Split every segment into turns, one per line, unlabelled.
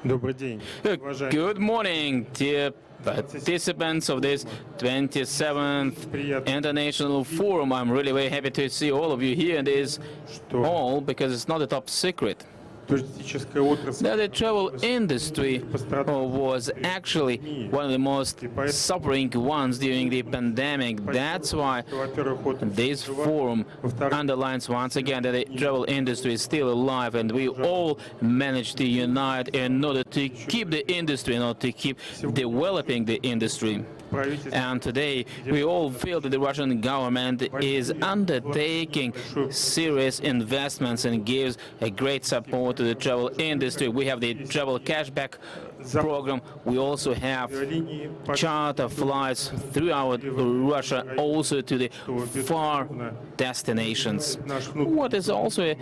Good morning, dear participants of this 27th International Forum. I'm really very happy to see all of you here in this hall, because it's not a top secret that the travel industry was actually one of the most suffering ones during the pandemic. That's why this forum underlines once again that the travel industry is still alive, and we all managed to unite in order to keep the industry, in order to keep developing the industry. And today we all feel that the Russian government is undertaking serious investments and gives a great support to the travel industry. We have the travel cashback program. We also have charter flights throughout Russia, also to the far destinations. What is also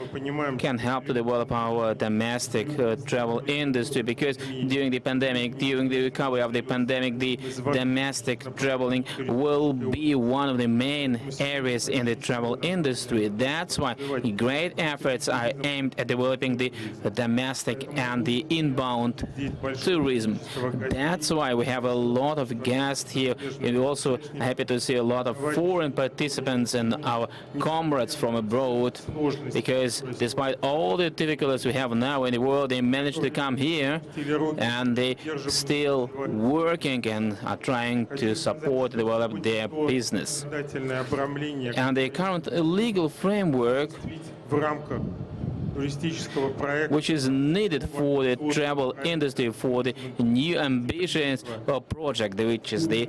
can help to develop our domestic travel industry, because during the pandemic, during the recovery of the pandemic, the domestic traveling will be one of the main areas in the travel industry. That's why great efforts are aimed at developing the domestic and the inbound tourism. That's why we have a lot of guests here, and we're also happy to see a lot of foreign participants and our comrades from abroad, because despite all the difficulties we have now in the world, they managed to come here and they still working and are trying to support, develop their business. And the current legal framework which is needed for the travel industry, for the new ambitious project, which is the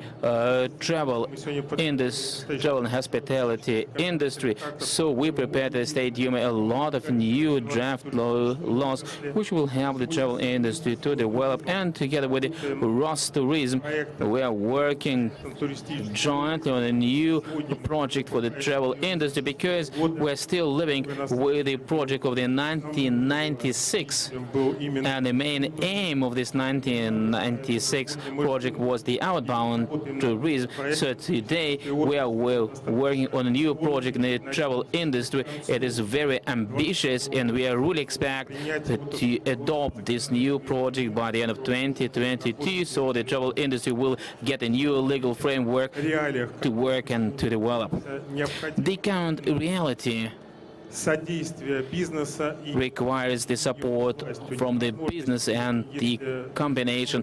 travel and hospitality industry. So we prepared the State Duma a lot of new draft laws which will help the travel industry to develop, and together with the Rostourism we are working jointly on a new project for the travel industry, because we're still living with the project of the 1996, and the main aim of this 1996 project was the outbound tourism. So today we are working on a new project in the travel industry. It is very ambitious, and we are really expect to adopt this new project by the end of 2022, so the travel industry will get a new legal framework to work and to develop. The current reality requires the support from the business and the combination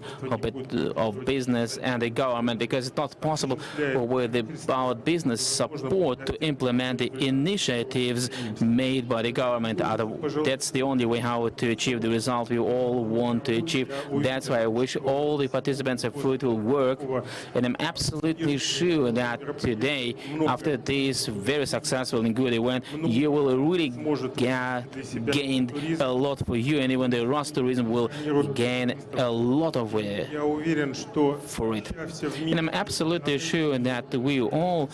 of business and the government, because it's not possible without business support to implement the initiatives made by the government. That's the only way how to achieve the result we all want to achieve. That's why I wish all the participants a fruitful work, and I'm absolutely sure that today, after this very successful and good event, you will really gained a lot for you, and even the Rostourism will gain a lot of for it. And I'm absolutely sure that we all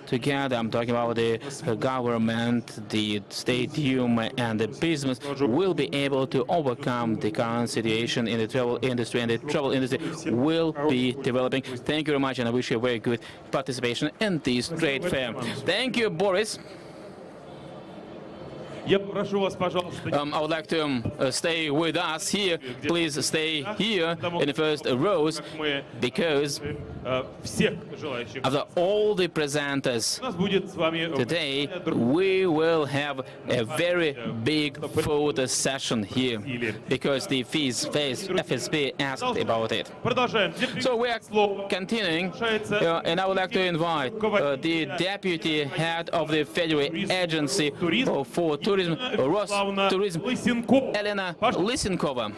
together, I'm talking about the government, the State Duma, and the business, will be able to overcome the current situation in the travel industry, and the travel industry will be developing. Thank you very much, and I wish you a very good participation in this trade fair. Thank you, Boris. I would like to stay with us here. Please stay here in the first rows, because after all the presenters today, we will have a very big photo session here, because the FSB asked about it. So we are continuing, and I would like to invite the Deputy Head of the Federal Agency for Tourism, Rostourism, Elena Lysenkova.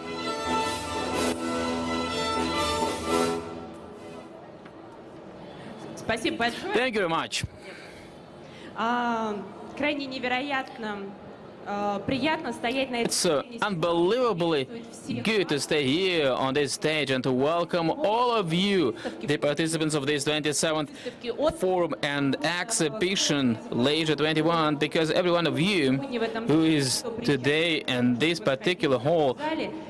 Thank you very much.
Крайне невероятно
It's unbelievably good to stay here on this stage and to welcome all of you, the participants of this 27th Forum and Exhibition Leisure 21, because every one of you who is today in this particular hall,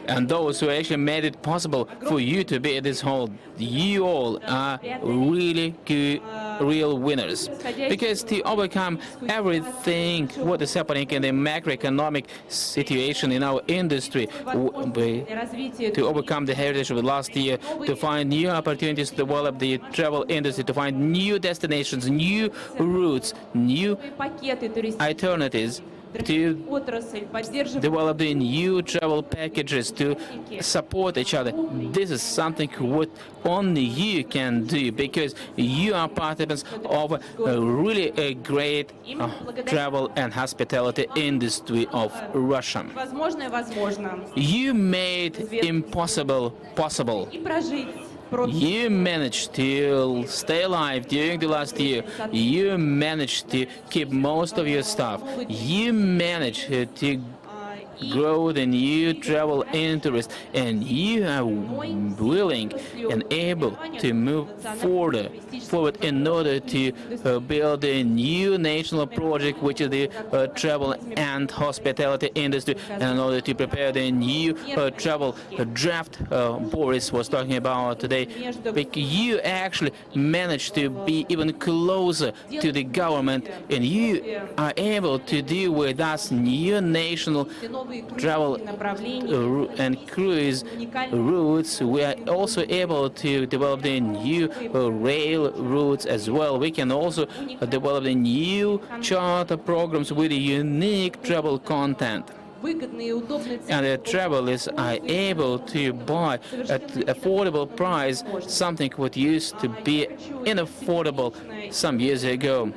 and those who actually made it possible for you to be at this hall, you all are really good, real winners. Because to overcome everything what is happening in the macro macroeconomic situation in our industry, to overcome the heritage of the last year, to find new opportunities to develop the travel industry, to find new destinations, new routes, new alternatives, to develop the new travel packages, to support each other. This is something what only you can do, because you are participants of a really great travel and hospitality industry of Russia. You made impossible possible. You managed to stay alive during the last year. You managed to keep most of your staff. You managed to grow the new travel interest, and you are willing and able to move forward in order to build a new national project, which is the travel and hospitality industry, and in order to prepare the new travel draft Boris was talking about today. You actually managed to be even closer to the government, and you are able to do with us new national travel and cruise routes. We are also able to develop the new rail routes as well. We can also develop the new charter programs with unique travel content. And the travelers are able to buy at affordable price something what used to be unaffordable some years ago.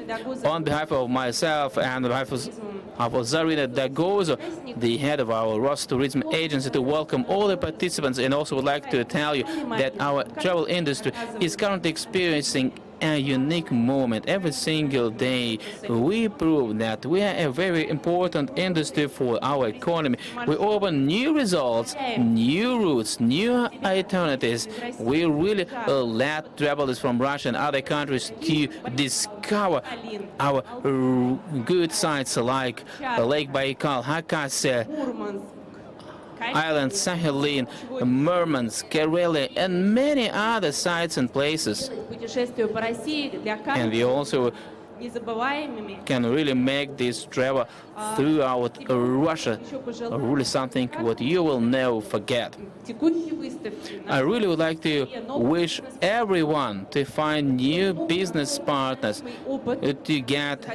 On behalf of myself and on behalf of Zarina Dagozo, the head of our Rostourism agency, to welcome all the participants, and also would like to tell you that our travel industry is currently experiencing a unique moment. Every single day we prove that we are a very important industry for our economy. We open new results, new routes, new alternatives. We really let travelers from Russia and other countries to discover our good sites like Lake Baikal, Khakassia, Island Sakhalin, Murmansk, Karelia, and many other sites and places. And we also can really make this travel throughout Russia really something what you will never forget. I really would like to wish everyone to find new business partners, to get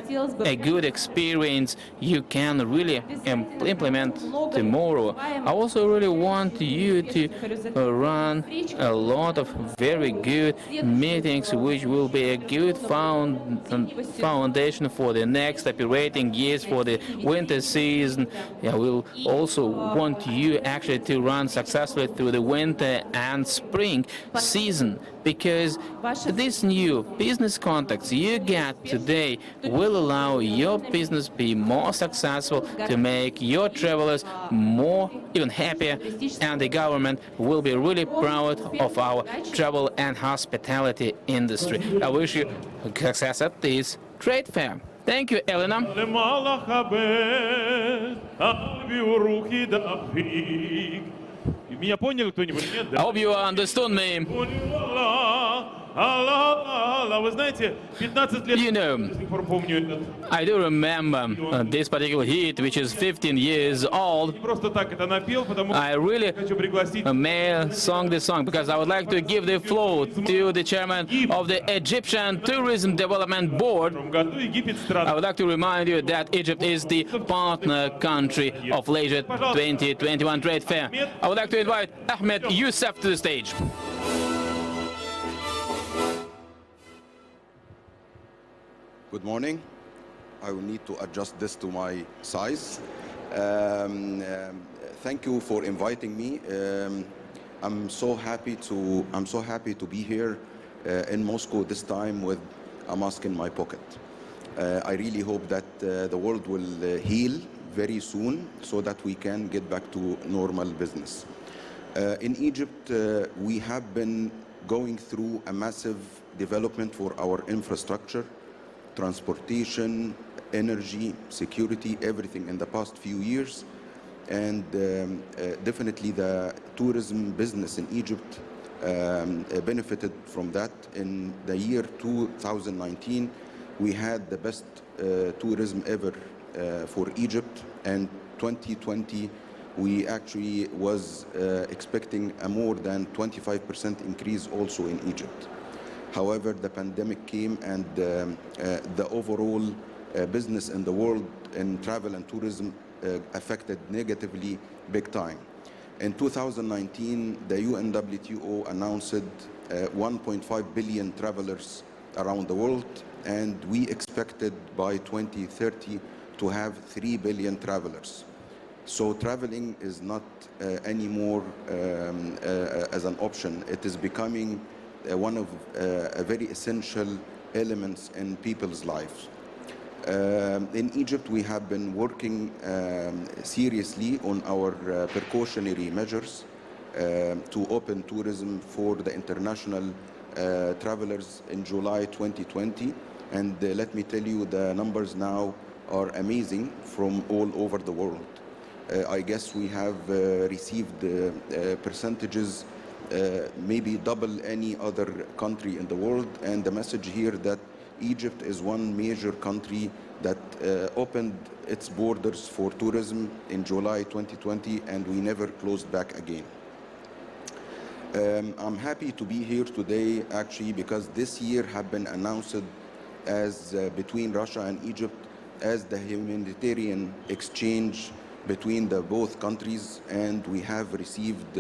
a good experience you can really implement tomorrow. I also really want you to run a lot of very good meetings, which will be a good foundation for the next operating years, for the winter season. We'll also want you actually to run successfully through the winter and spring season, because these new business contacts you get today will allow your business be more successful, to make your travelers more even happier, and the government will be really proud of our travel and hospitality industry. I wish you success at this trade fair. Thank you, Elena.
Меня поняли кто-нибудь? Нет,
I
да?
hope you understood me.
Вы знаете, 15 лет
You know,
до сих пор помню этот.
I do remember this particular hit, which is 15 years old.
Не просто так это напел, потому
I really
что хочу пригласить
sung this song because I would like to give the floor to the chairman of the Egyptian Tourism Development Board.
в том году Египет
I
страна.
would like to remind you that Egypt is the partner country of Leisure 2021 Trade Fair. I would like to invite Ahmed Youssef to the stage.
Good morning. I will need to adjust this to my size. Thank you for inviting me. I'm so happy to be here in Moscow this time with a mask in my pocket. I really hope that the world will heal very soon so that we can get back to normal business. In Egypt, we have been going through a massive development for our infrastructure, transportation, energy, security, everything in the past few years. And definitely the tourism business in Egypt benefited from that. In the year 2019, we had the best tourism ever for Egypt. and 2020 we actually was expecting a more than 25% increase also in Egypt. However, the pandemic came and the overall business in the world in travel and tourism affected negatively big time. In 2019, the UNWTO announced 1.5 billion travelers around the world, and we expected by 2030 to have 3 billion travelers. So traveling is not anymore as an option. It is becoming one of a very essential elements in people's lives. In Egypt, we have been working seriously on our precautionary measures to open tourism for the international travelers in July 2020. And let me tell you, the numbers now are amazing from all over the world. I guess we have received percentages maybe double any other country in the world, and the message here that Egypt is one major country that opened its borders for tourism in July 2020, and we never closed back again. I'm happy to be here today actually because this year have been announced as between Russia and Egypt as the humanitarian exchange between the both countries, and we have received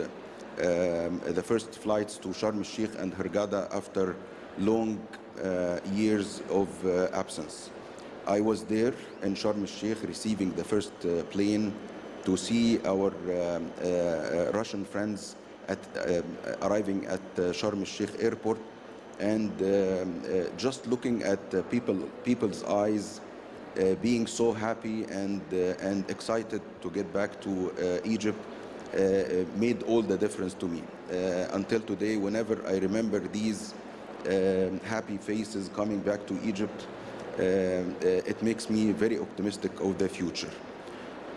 the first flights to Sharm el-Sheikh and Hurghada after long years of absence. I was there in Sharm el-Sheikh receiving the first plane to see our Russian friends arriving at Sharm el-Sheikh airport, and just looking at people's eyes being so happy and excited to get back to Egypt made all the difference to me. Until today, whenever I remember these happy faces coming back to Egypt, it makes me very optimistic of the future.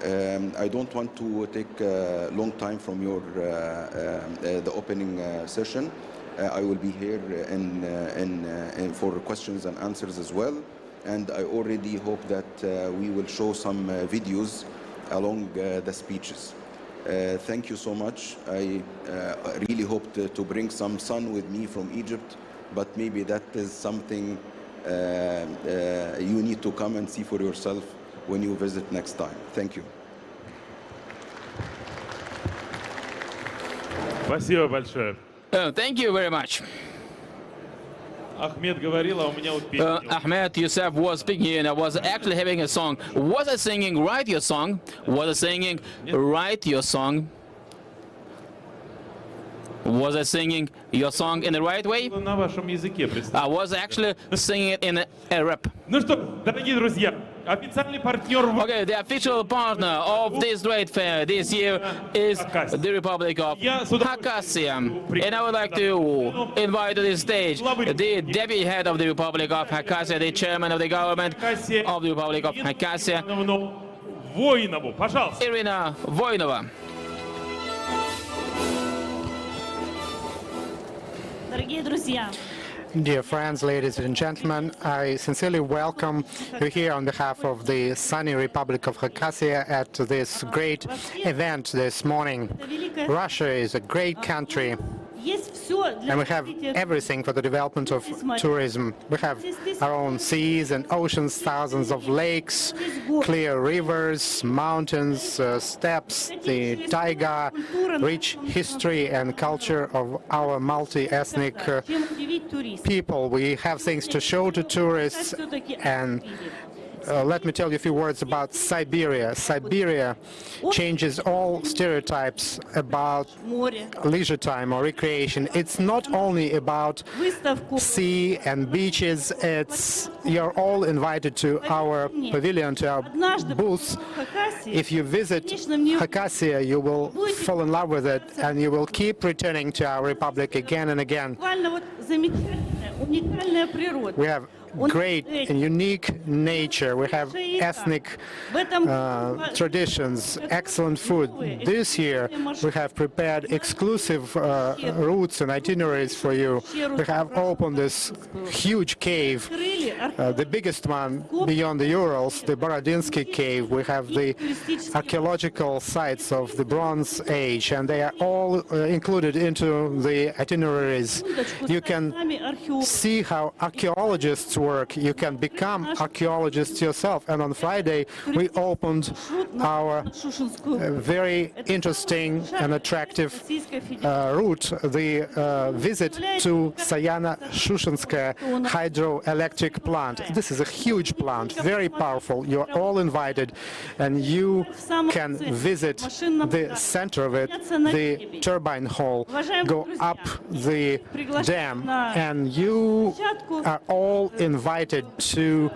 I don't want to take a long time from your the opening session. I will be here for questions and answers as well. And I already hope that we will show some videos along the speeches. Thank you so much. I really hope to bring some sun with me from Egypt, but maybe that is something you need to come and see for yourself when you visit next time. Thank you.
Спасибо большое.
Thank you very much.
Ахмед говорил, а у меня вот песня.
Ahmed Youssef was speaking here, and I was actually having a song. Was I singing Write Your Song? Was I singing Write Your Song? Was I singing your song in the right way?
На вашем языке представьте.
I was actually singing it in a rap.
Ну что, дорогие друзья, официальный партнер
Okay, the official partner of this great fair this year is the Republic of Khakassia. And I would like to invite to the stage the deputy head of the Republic of Khakassia, the chairman of the government of the Republic of Khakassia,
Воинову, пожалуйста.
Irina Voinova.
Дорогие друзья,
Dear friends, ladies and gentlemen, I sincerely welcome you here on behalf of the sunny Republic of Khakassia at this great event this morning. Russia is a great country,
есть все для
and we have
развития
everything for the development of tourism. We have our own seas and oceans, thousands of lakes, clear rivers, mountains, steppes, the taiga, rich history and culture of our multi-ethnic
чем удивить туристов.
people. We have things to show to tourists, and let me tell you a few words about Siberia. Siberia changes all stereotypes about
Море,
leisure time or recreation. It's not only about
выставку,
sea and beaches. It's you're all invited to our pavilion, to our
однажды
booth.
в Хакасии,
If you visit
конечно, мне
Khakassia, you will fall in love with it, and you will keep returning to our republic again and again.
буквально вот замечательная, уникальная природа.
We have great and unique nature. We have ethnic traditions, excellent food. This year we have prepared exclusive routes and itineraries for you. We have opened this huge cave, the biggest one beyond the Urals, the Borodinsky cave. We have the archaeological sites of the Bronze Age, and they are all included into the itineraries. You can see how archaeologists work. You can become archaeologists yourself. And on Friday we opened our very interesting and attractive route, the visit to Sayana-Shushenskaya hydroelectric plant. This is a huge plant, very powerful. You're all invited, and you can visit the center of it, the turbine hall, go up the dam, and you are all invited to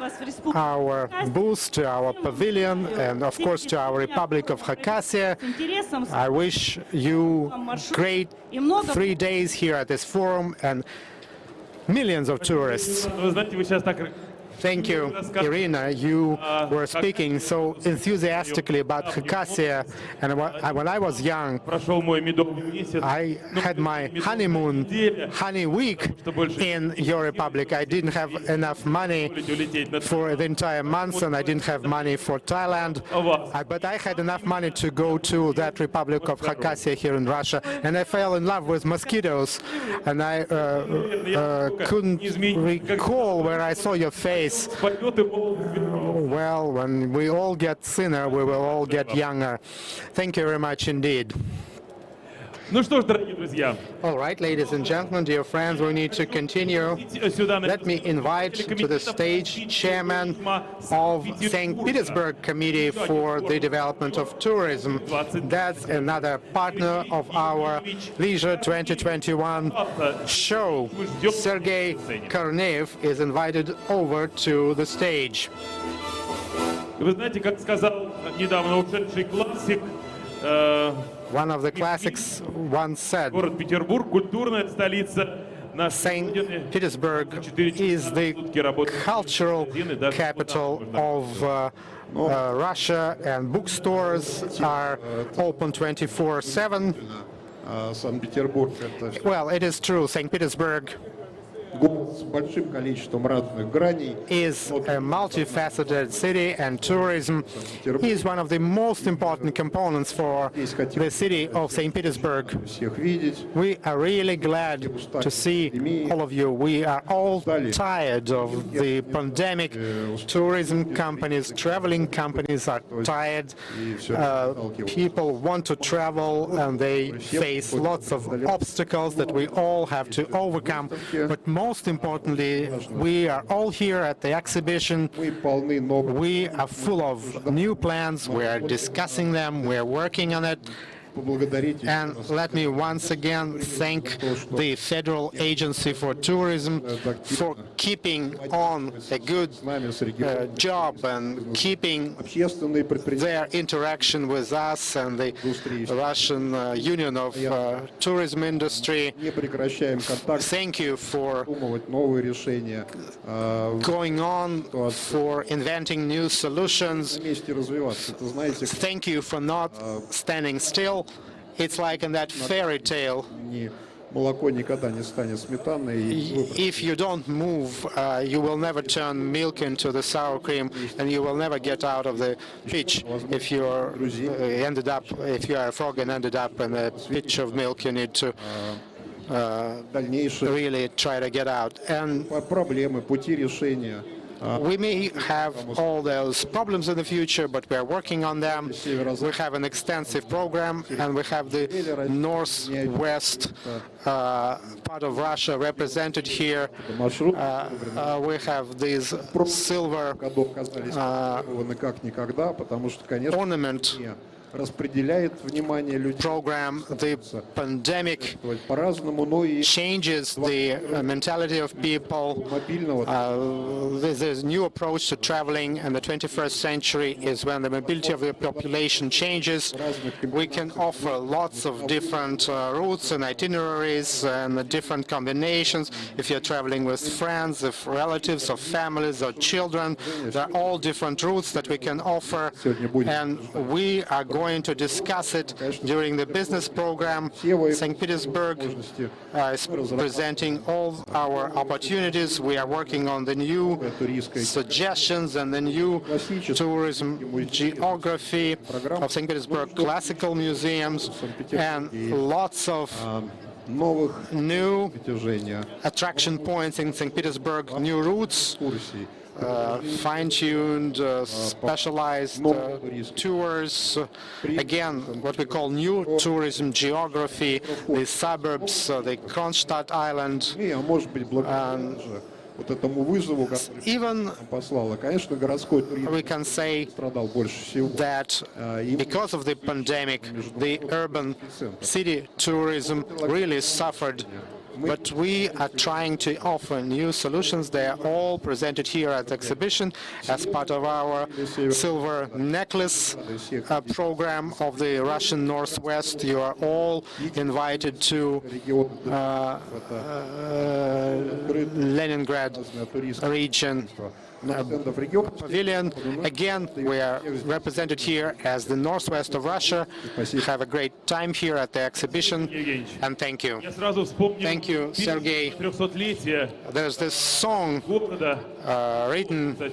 our booth, to our pavilion, and of course to our Republic of Khakassia. I wish you great 3 days here at this forum and millions of tourists.
Вы знаете, вы сейчас так
Thank you, Irina. You were speaking so enthusiastically about Khakassia, and when I was young,
прошел мой медовый месяц.
I had my honey week in your republic. I didn't have enough money for the entire month, and I didn't have money for Thailand. But I had enough money to go to that Republic of Khakassia here in Russia, and I fell in love with mosquitoes, and I couldn't recall where I saw your face. Well, when we all get thinner, we will all get younger. Thank you very much indeed.
Ну что ж, дорогие друзья,
All right, ladies and gentlemen, dear friends, we need to continue. Let me invite to the stage Chairman of St. Petersburg Committee for the Development of Tourism. That's another partner of our Leisure 2021 show. Sergei Korneev is invited over to the stage.
вы знаете, как сказал недавно ушедший классик,
One of the classics once said,
город Петербург, культурная столица нашей
St.
Родины.
Petersburg is the cultural capital of Russia, and bookstores are open 24/7.
Санкт-Петербург — это
Well, it is true, St. Petersburg
город с большим количеством разных граней.
is a multifaceted city, and tourism is one of the most important components for the city of St. Petersburg.
Всех видеть.
We are really glad to see all of you. We are all tired of the pandemic. Tourism companies, traveling companies are tired. People want to travel, and they face lots of obstacles that we all have to overcome. But most importantly, we are all here at the exhibition.
Мы полны новых.
We are full of new plans. We are discussing them. We are working on it.
Поблагодарить
And let me once again thank the Federal Agency for Tourism for keeping on a good job and keeping
общественные предприятия.
their interaction with us and the Russian Union of Tourism Industry.
Не прекращаем контакт,
Thank you for
придумывать новые решения,
going on, for inventing new solutions.
вместе развиваться. Это, знаете,
Thank you for not standing still. It's like in that fairy tale.
молоко никогда не станет сметаной. И
If you don't move, you will never turn milk into the sour cream, and you will never get out of the pitch. If you are a frog and ended up in a pitch of milk, you need to
дальнейшие
really try to get out. And
проблемы, пути решения.
we may have all those problems in the future, but we are working on them. We have an extensive program, and we have the northwest part of Russia represented here.
Маршрут
We have these silver
годов казались как никогда, потому что, конечно,
ornament
распределяет внимание людей.
program. The pandemic
По-разному, но и
changes the mentality of people.
мобильного.
There's a new approach to traveling, and the 21st century is when the mobility of the population changes. We can offer lots of different routes and itineraries and different combinations. If you're traveling with friends, if relatives, or families, or children, there are all different routes that we can offer, and we are going to discuss it during the business program. St. Petersburg is presenting all our opportunities. We are working on the new suggestions and the new tourism geography of St. Petersburg classical museums and lots of new attraction points in St. Petersburg, new routes, fine-tuned, specialized tours. Again, what we call new tourism geography, the suburbs, the Kronstadt Island.
Вот этому вызову, который
Even
послала, конечно, городской туризм
we can say
страдал больше всего.
that because of the pandemic, the urban city tourism really suffered. But we are trying to offer new solutions. They are all presented here at the exhibition as part of our silver necklace program of the Russian Northwest. You are all invited to Leningrad region pavilion. Again, we are represented here as the northwest of Russia. Have a great time here at the exhibition, and thank you. Thank you, Sergey. There's this song written for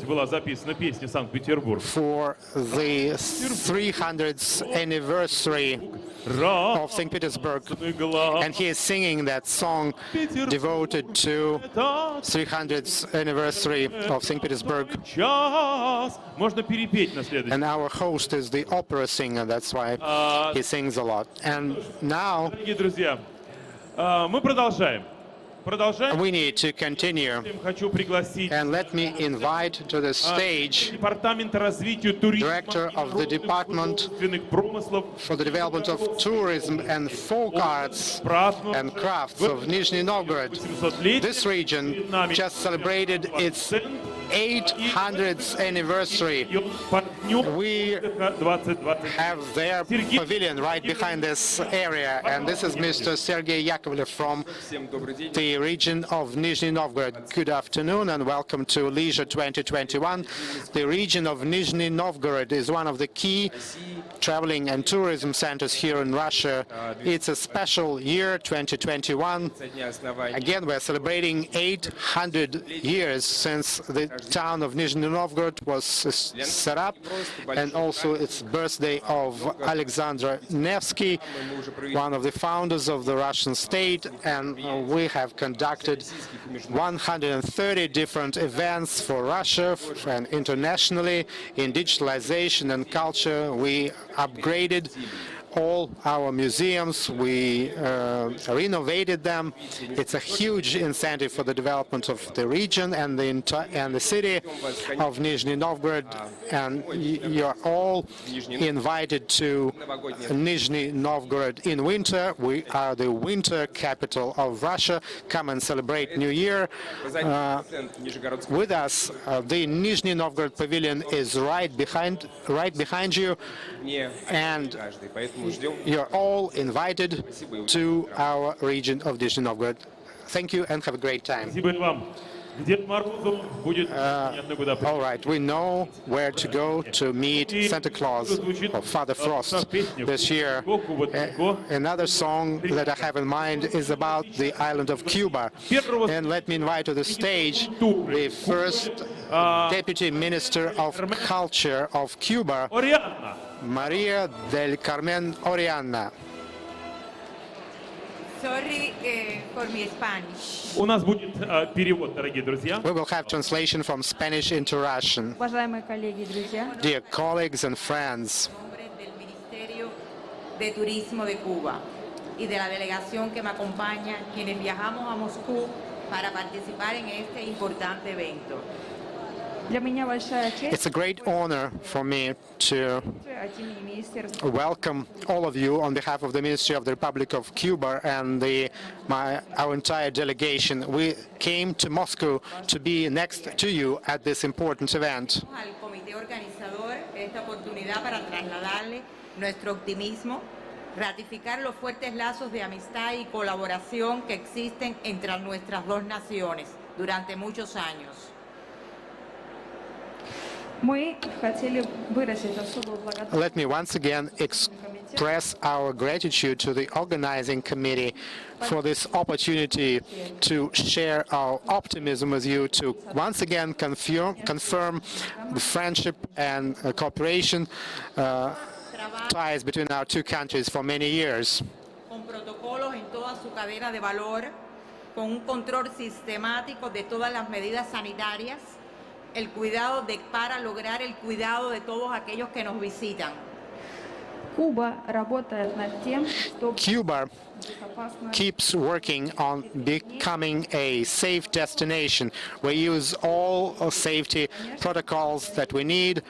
the 300th anniversary of St. Petersburg, and he is singing that song devoted to 300th anniversary of St. Petersburg. And our host is the opera singer, that's why he sings a lot. And now
мы продолжаем.
we need to continue, and let me invite to the stage Director of the Department for the Development of Tourism and Folk Arts and Crafts of Nizhny Novgorod. This region just celebrated its 800th anniversary. We have their pavilion right behind this area, and this is Mr. Sergey Yakovlev from the region of Nizhny Novgorod. Good afternoon and welcome to Leisure 2021. The region of Nizhny Novgorod is one of the key traveling and tourism centers here in Russia. It's a special year, 2021. Again, we're celebrating 800 years since the town of Nizhny Novgorod was set up, and also it's birthday of Alexander Nevsky, one of the founders of the Russian state, and we have conducted 130 different events for Russia and internationally in digitalization and culture. We upgraded all our museums, we renovated them. It's a huge incentive for the development of the region and the city of Nizhny Novgorod, and you're all invited to Nizhny Novgorod in winter. We are the winter capital of Russia. Come and celebrate New Year with us. The Nizhny Novgorod pavilion is right behind you, and you're all invited to our region of Nizhny Novgorod. Thank you and have a great time. All right, we know where to go to meet Santa Claus or Father Frost this year. Another song that I have in mind is about the island of Cuba. And let me invite to the stage the first Deputy Minister of Culture of Cuba, Maria del Carmen Oriana.
Sorry for my Spanish.
У нас будет перевод, дорогие друзья.
We will have translation from Spanish into Russian.
Уважаемые коллеги и друзья,
Dear colleagues and friends,
Del Ministerio de Turismo de Cuba y de la delegación que me acompaña, quienes viajamos a Moscú para participar en este importante evento.
Для меня большая честь
It's a great honor for me to
от имени Министерства
welcome all of you on behalf of the Ministry of the Republic of Cuba and our entire delegation. We came to Moscow to be next to you at this important event.
Al comité organizador esta oportunidad para trasladarle nuestro optimismo, ratificar los fuertes lazos de amistad y colaboración que existen entre nuestras dos naciones durante muchos años.
мы хотели выразить особую благодарность
Let me once again express our gratitude to the organizing committee for this opportunity to share our optimism with you, to once again confirm the friendship and cooperation ties between our two countries for many years.
Con protocolos en toda su cadena de valor, con un control sistemático de todas las medidas sanitarias, el cuidado para lograr el cuidado de todos aquellos que nos visitan.
Куба работает над тем, чтобы
Cuba
безопасно
keeps working on becoming a safe destination. We use all safety protocols that we need.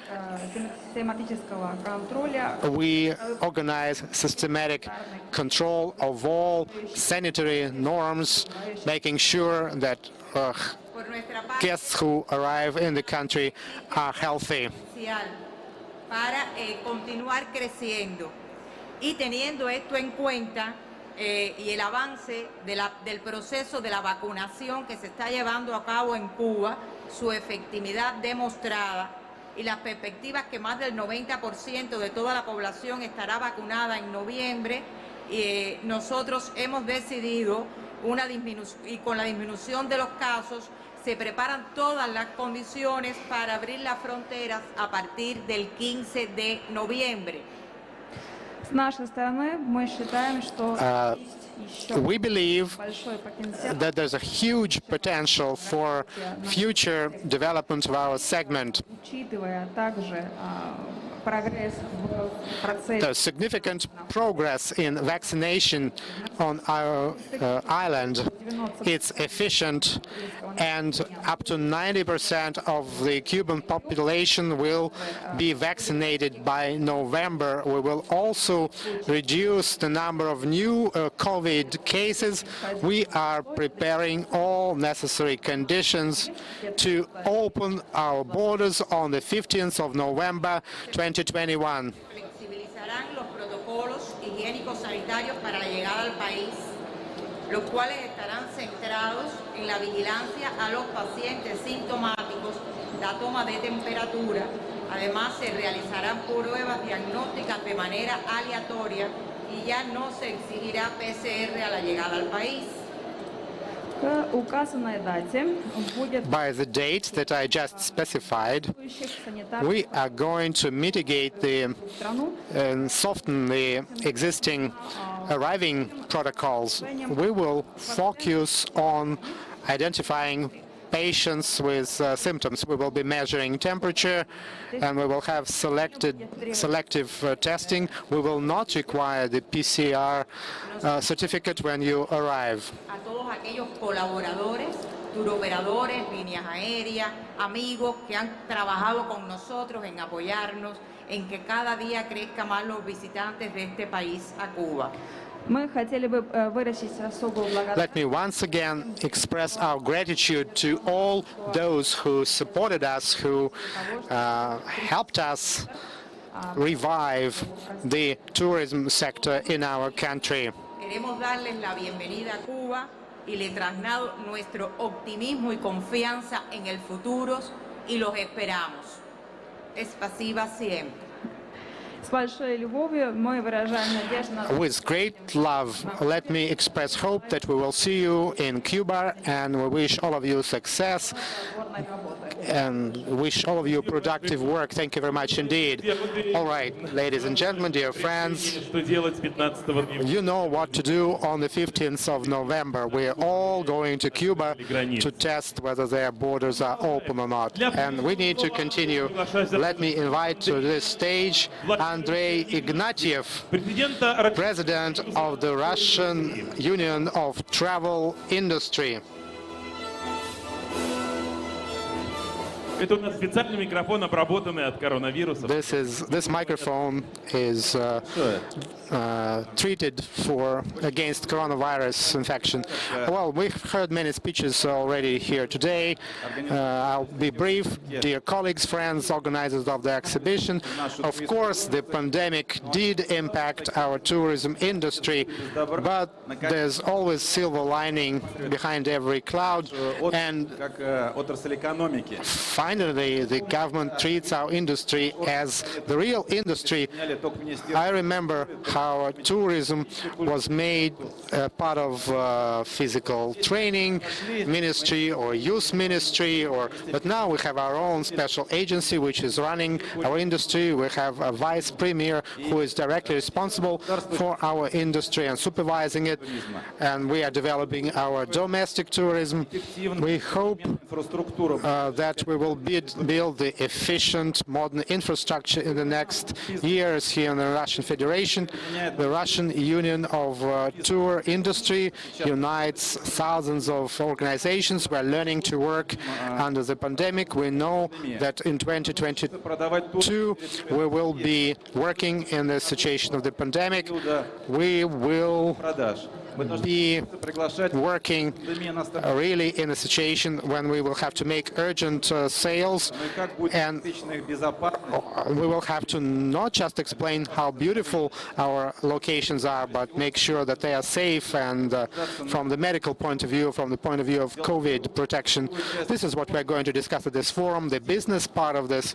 систематического контроля
We organize systematic control of all sanitary norms, making sure that
Por nuestra parte,
guests who arrive in the country are healthy.
para continuar creciendo y teniendo esto en cuenta y el avance del proceso de la vacunación que se está llevando a cabo en Cuba, su efectividad demostrada y las perspectivas que más del 90% de toda la población estará vacunada en noviembre, nosotros hemos decidido y con la disminución de los casos se preparan todas las condiciones para abrir las fronteras a partir del 15 de noviembre.
с нашей стороны мы считаем, что есть еще
We believe
большой потенциал
that there's a huge potential for future development of our segment.
учитывая также прогресс в процессе
There's significant progress in vaccination on our island. It's efficient, and up to 90% of the Cuban population will be vaccinated by November. We will also reduce the number of new COVID cases. We are preparing all necessary conditions to open our borders on the 15th of November 2021.
Flexibilizarán los protocolos higiénicos sanitarios para la llegada al país, los cuales estarán centrados en la vigilancia a los pacientes sintomáticos, la toma de temperatura. Además, se realizarán pruebas diagnósticas de manera aleatoria y ya no se exigirá PCR a la llegada al país.
к указанной дате будет
By the date that I just specified,
санитарных
we are going to mitigate
страну
and soften the existing arriving protocols. We will focus on identifying patients with symptoms. We will be measuring temperature, and we will have selective testing. We will not require the PCR certificate when you arrive.
A todos aquellos colaboradores, turoperadores, líneas aéreas, amigos que han trabajado con nosotros en apoyarnos, en que cada día crezca más los visitantes de este país a Cuba.
мы хотели бы выразить особую благодарность
Let me once again express our gratitude to all those who supported us, who helped us revive the tourism sector in our country.
Queremos darles la bienvenida a Cuba y le traslado nuestro optimismo y confianza en el futuro y los esperamos. Спасибо всем.
с большой любовью. Мы выражаем надежду на
With great love, let me express hope that we will see you in Cuba, and we wish all of you success
плодотворной работы.
and wish all of you productive work. Thank you very much indeed. All right, ladies and gentlemen, dear friends,
Что делать 15 ноября?
you know what to do on the 15th of November. We're all going to Cuba to test whether their borders are open or not. And we need to continue. Let me invite to this stage Andrei Ignatiev,
Президента
President of the Russian Union of Travel Industry.
Это у нас специальный микрофон, обработанный от коронавируса.
This microphone is treated against coronavirus infection. Well, we've heard many speeches already here today. I'll be brief. Dear colleagues, friends, organizers of the exhibition, of course the pandemic did impact our tourism industry, but there's always silver lining behind every cloud, and finally the government treats our industry as the real industry. I remember how tourism was made part of physical training ministry or youth ministry, but now we have our own special agency which is running our industry. We have a vice premier who is directly responsible for our industry and supervising it, and we are developing our domestic tourism. We hope that we will build the efficient modern infrastructure in the next years here in the Russian Federation. The Russian Union of Tour Industry unites thousands of organizations. We're learning to work under the pandemic. We know that in 2022 we will be working in the situation of the pandemic. We will be working really in a situation when we will have to make urgent sales, and we will have to not just explain how beautiful our locations are, but make sure that they are safe, and from the medical point of view, from the point of view of COVID protection. This is what we're going to discuss at this forum. The business part of this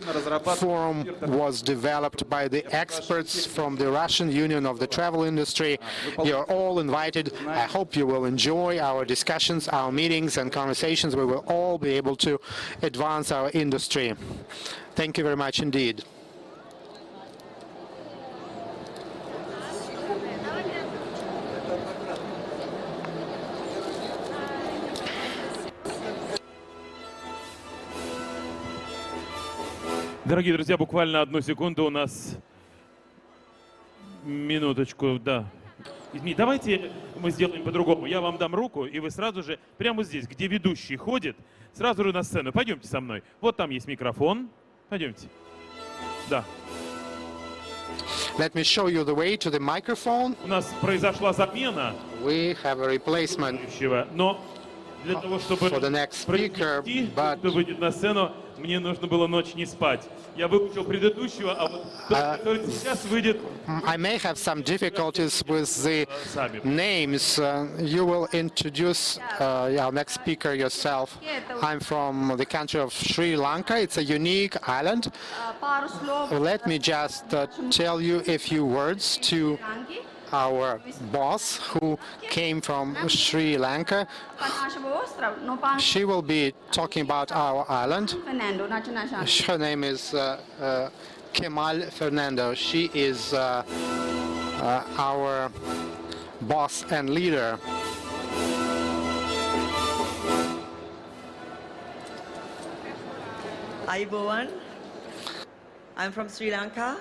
forum was developed by the experts from the Russian Union of the Travel Industry. You're all invited. I hope you will enjoy our discussions, our meetings and conversations. We will all be able to advance our industry. Thank you very much indeed.
Дорогие друзья, буквально одну секунду, у нас минуточку, да. Давайте мы сделаем по-другому. Я вам дам руку, и вы сразу же, прямо здесь, где ведущий ходит, сразу же на сцену. Пойдемте со мной. Вот там есть микрофон. Пойдемте. Да.
Let me show you the way to the microphone.
У нас произошла замена.
We have a replacement
Но для того, чтобы
for the next speaker, but
кто выйдет на сцену, мне нужно было ночь не спать. Я выучил предыдущего, а вот тот, который сейчас выйдет...
I may have some difficulties with the names. You will introduce our next speaker yourself. I'm from the country of Sri Lanka. It's a unique island. Let me just tell you a few words to our boss who came from Sri Lanka. She will be talking about our island. Her name is Kemal Fernando. She is our boss and leader.
Ayubowan. I'm from Sri Lanka.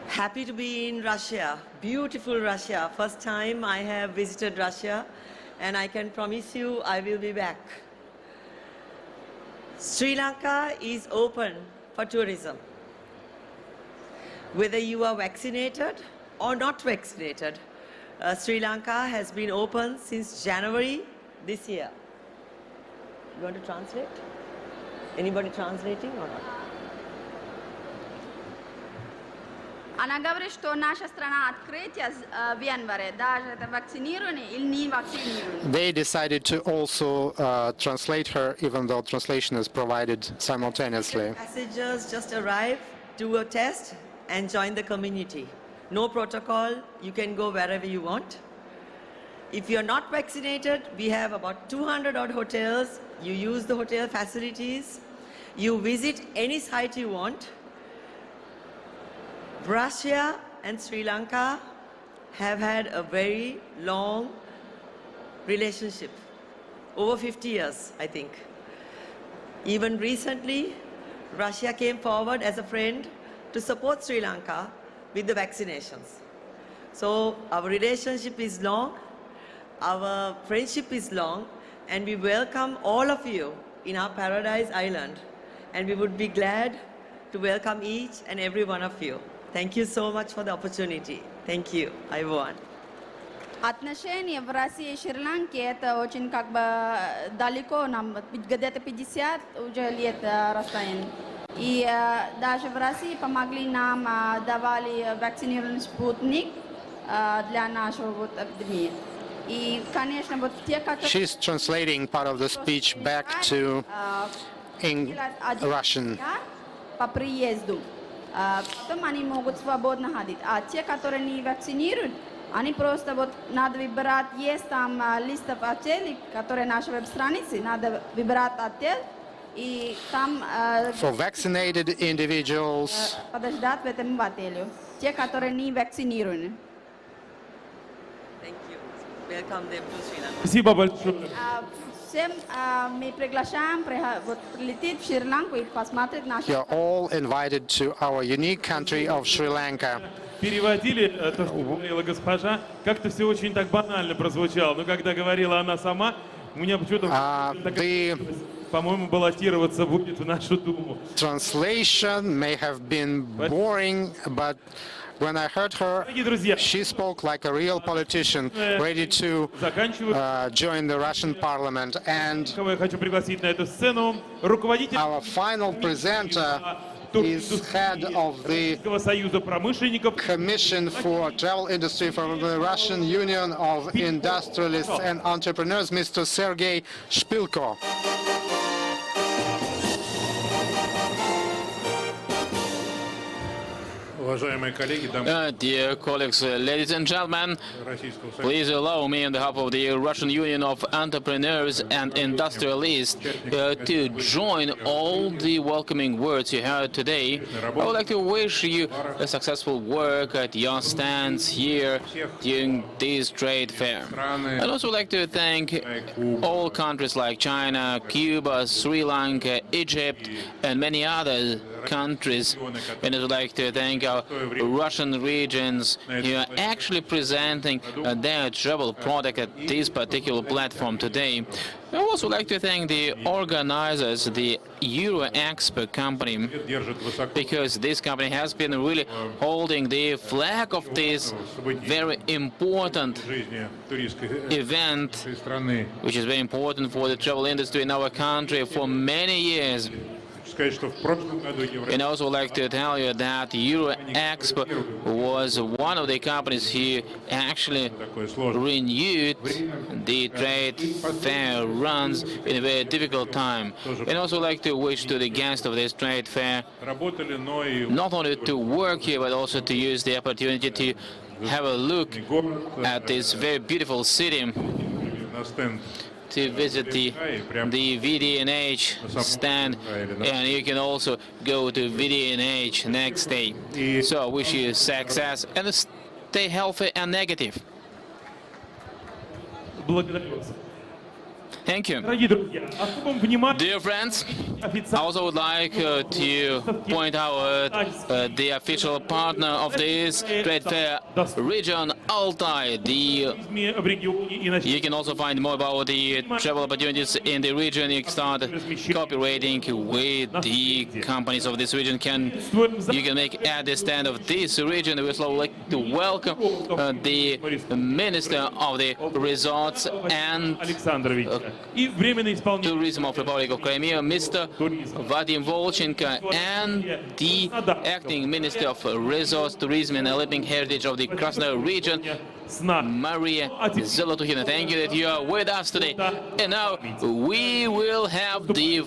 Happy to be in Russia, beautiful Russia. First time I have visited Russia, and I can promise you I will be back. Sri Lanka is open for tourism. Whether you are vaccinated or not vaccinated, Sri Lanka has been open since January this year. You want to translate? Anybody translating or not?
Она говорит, что наша страна открытия в январе, даже это вакцинирование или не вакцинирование.
They decided to also translate her, even though translation is provided simultaneously.
Passengers just arrive, do a test, and join the community. No protocol, you can go wherever you want. If you're not vaccinated, we have about 200 odd hotels. You use the hotel facilities. You visit any site you want. Russia and Sri Lanka have had a very long relationship, over 50 years, I think. Even recently, Russia came forward as a friend to support Sri Lanka with the vaccinations. So our relationship is long, our friendship is long, and we welcome all of you in our paradise island. And we would be glad to welcome each and every one of you. Thank you so much for the opportunity. Thank you. Ayubowan.
Отношения в России и Шри-Ланке это очень как бы далеко, нам где-то 50 уже лет расстояние. И даже в России помогли нам, давали вакцинированный спутник для нашего вот эпидемии. И, конечно, вот те, которые...
She's translating part of the speech back to Russian.
По приезду. Потом они могут свободно ходить. А те, которые не вакцинируют, они просто вот надо выбирать, есть там листов отелей, которые наши веб-страницы, надо выбирать отель, и там...
For vaccinated individuals.
Подождать в этом отеле. Те, которые не вакцинированы.
Thank you. Welcome them to Sri Lanka.
Спасибо большое.
Всем мы приглашаем вот, прилететь в Шри-Ланку и посмотреть наши...
You're all invited to our unique country of Sri Lanka.
Переводили то, что говорила госпожа, как-то все очень так банально прозвучало. Но когда говорила она сама, у меня почему-то, по-моему, баллотироваться будет в нашу Думу.
Translation may have been boring, but when I heard her, she spoke like a real politician, ready to join the Russian parliament. And our final presenter is head of the Commission for Travel Industry from the Russian Union of Industrialists and Entrepreneurs, Mr. Sergei Shpilko.
Dear colleagues, ladies and gentlemen, please allow me on behalf of the Russian Union of Entrepreneurs and Industrialists to join all the welcoming words you heard today. I would like to wish you a successful work at your stands here during this trade fair. I'd also like to thank all countries like China, Cuba, Sri Lanka, Egypt, and many other countries, and I would like to thank our Russian regions who are actually presenting their travel product at this particular platform today. I would also like to thank the organizers, the Euro Expo company, because this company has been really holding the flag of this very important event, which is very important for the travel industry in our country for many years. And I also like to tell you that Euro Expo was one of the companies who actually renewed the trade fair runs in a very difficult time. And also like to wish to the guests of this trade fair not only to work here but also to use the opportunity to have a look at this very beautiful city, to visit the VDNH stand, and you can also go to VDNH next day. So I wish you success and stay healthy and negative. Thank you. Dear friends, I also would like to point out the official partner of this trade fair, Region Altai. You can also find more about the travel opportunities in the region. You can start cooperating with the companies of this region. You can make at the stand of this region. We would like to welcome the Minister of the Resorts and Tourism of Republic of Crimea, Mr. Vadim Volchenko, and the Acting Minister of Resource, Tourism and Ethnic Heritage of the Krasnodar region, Maria Zolotukhina. Thank you that you are with us today. And now we will have the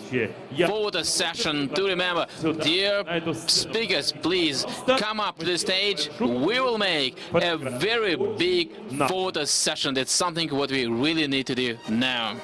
photo session to remember. Dear speakers, please come up to the stage. We will make a very big photo session. That's something what we really need to do now.